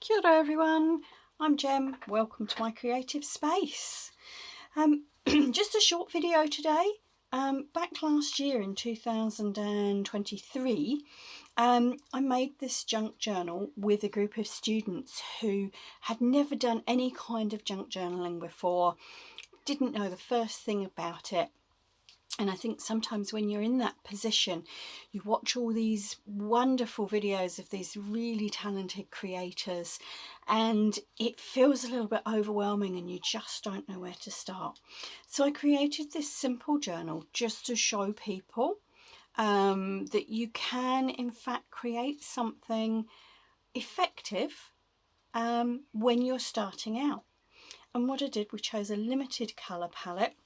Kia ora everyone, I'm Jem. Welcome to my creative space. Just a short video today. Back last year in 2023, I made this junk journal with a group of students who had never done any kind of junk journaling before, didn't know the first thing about it. And I think sometimes when you're in that position, you watch all these wonderful videos of these really talented creators and it feels a little bit overwhelming and you just don't know where to start. So I created this simple journal just to show people that you can in fact create something effective when you're starting out. And what I did, we chose a limited colour palette,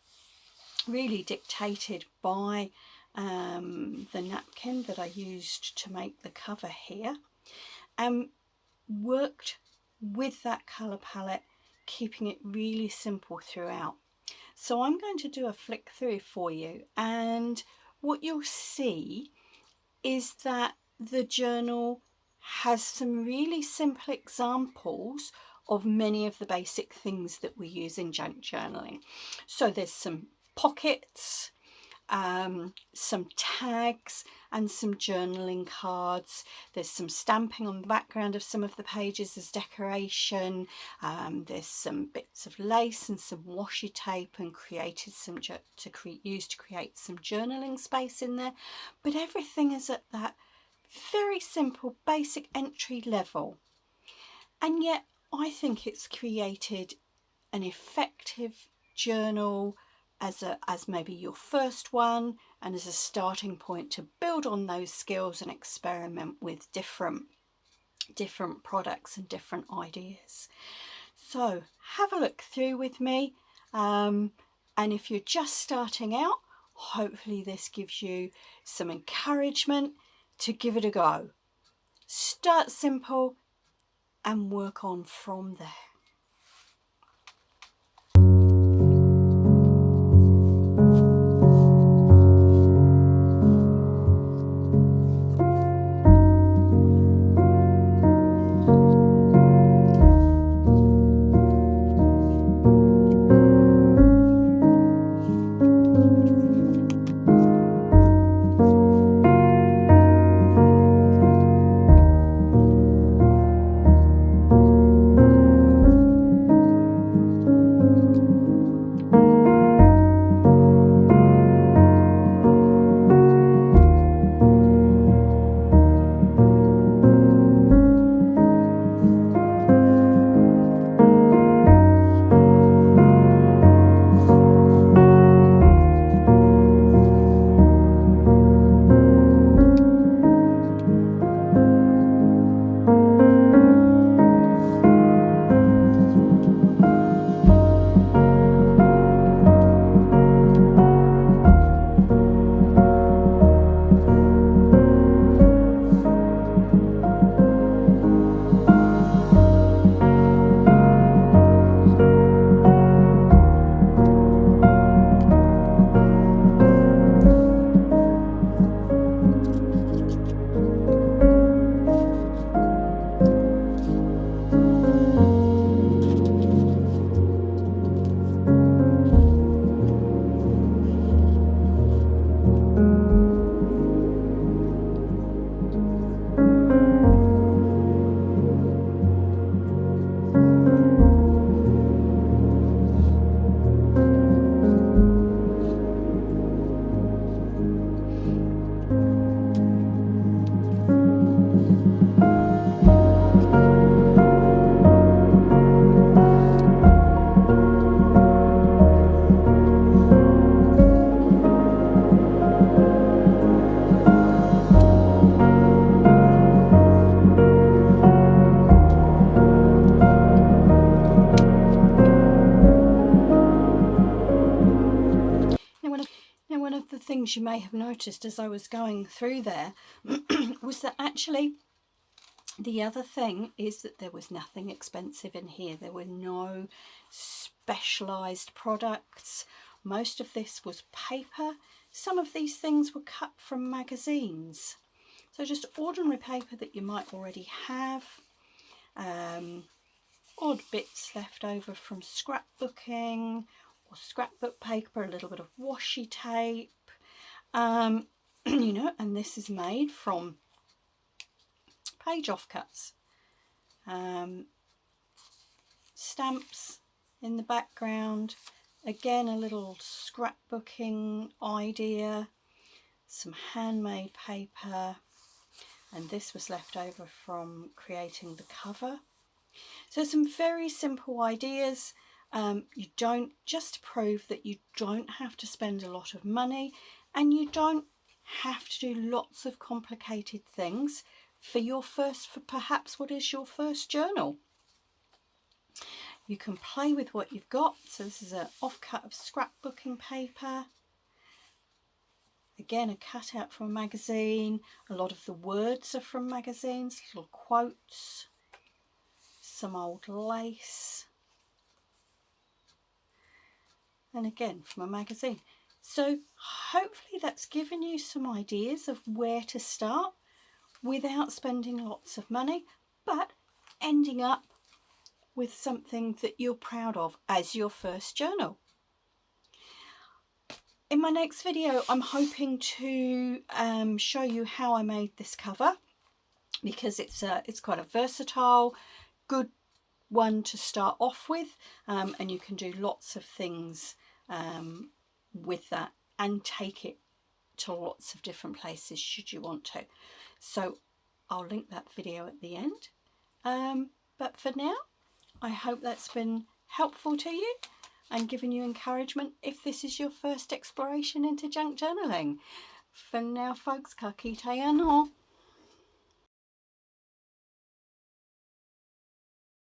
really dictated by the napkin that I used to make the cover here, and worked with that colour palette, keeping it really simple throughout. So I'm going to do a flick through for you, and what you'll see is that the journal has some really simple examples of many of the basic things that we use in junk journaling. So there's some pockets, some tags and some journaling cards. There's some stamping on the background of some of the pages as decoration. There's some bits of lace and some washi tape, and created some used to create some journaling space in there. But everything is at that very simple basic entry level, and yet I think it's created an effective journal as maybe your first one, and as a starting point to build on those skills and experiment with different products and different ideas. So have a look through with me, and if you're just starting out, hopefully this gives you some encouragement to give it a go. Start simple and work on from there. One of the things you may have noticed as I was going through there was that actually the other thing is that there was nothing expensive in here. There were no specialised products. Most of this was paper. Some of these things were cut from magazines. So just ordinary paper that you might already have. odd bits left over from scrapbooking or scrapbook paper, a little bit of washi tape, you know, and this is made from page offcuts. Stamps in the background, again a little scrapbooking idea, some handmade paper, and this was left over from creating the cover. So some very simple ideas. You don't, just to prove that you don't have to spend a lot of money and you don't have to do lots of complicated things for perhaps what is your first journal. You can play with what you've got. So this is an offcut of scrapbooking paper. Again, a cutout from a magazine. A lot of the words are from magazines, little quotes, some old lace, and again from a magazine. So hopefully that's given you some ideas of where to start without spending lots of money, but ending up with something that you're proud of as your first journal. In my next video, I'm hoping to show you how I made this cover, because it's quite a versatile, good one to start off with, and you can do lots of things with that and take it to lots of different places should you want to. So I'll link that video at the end. But for now, I hope that's been helpful to you and given you encouragement if this is your first exploration into junk journaling. For now, folks, ka kite anō.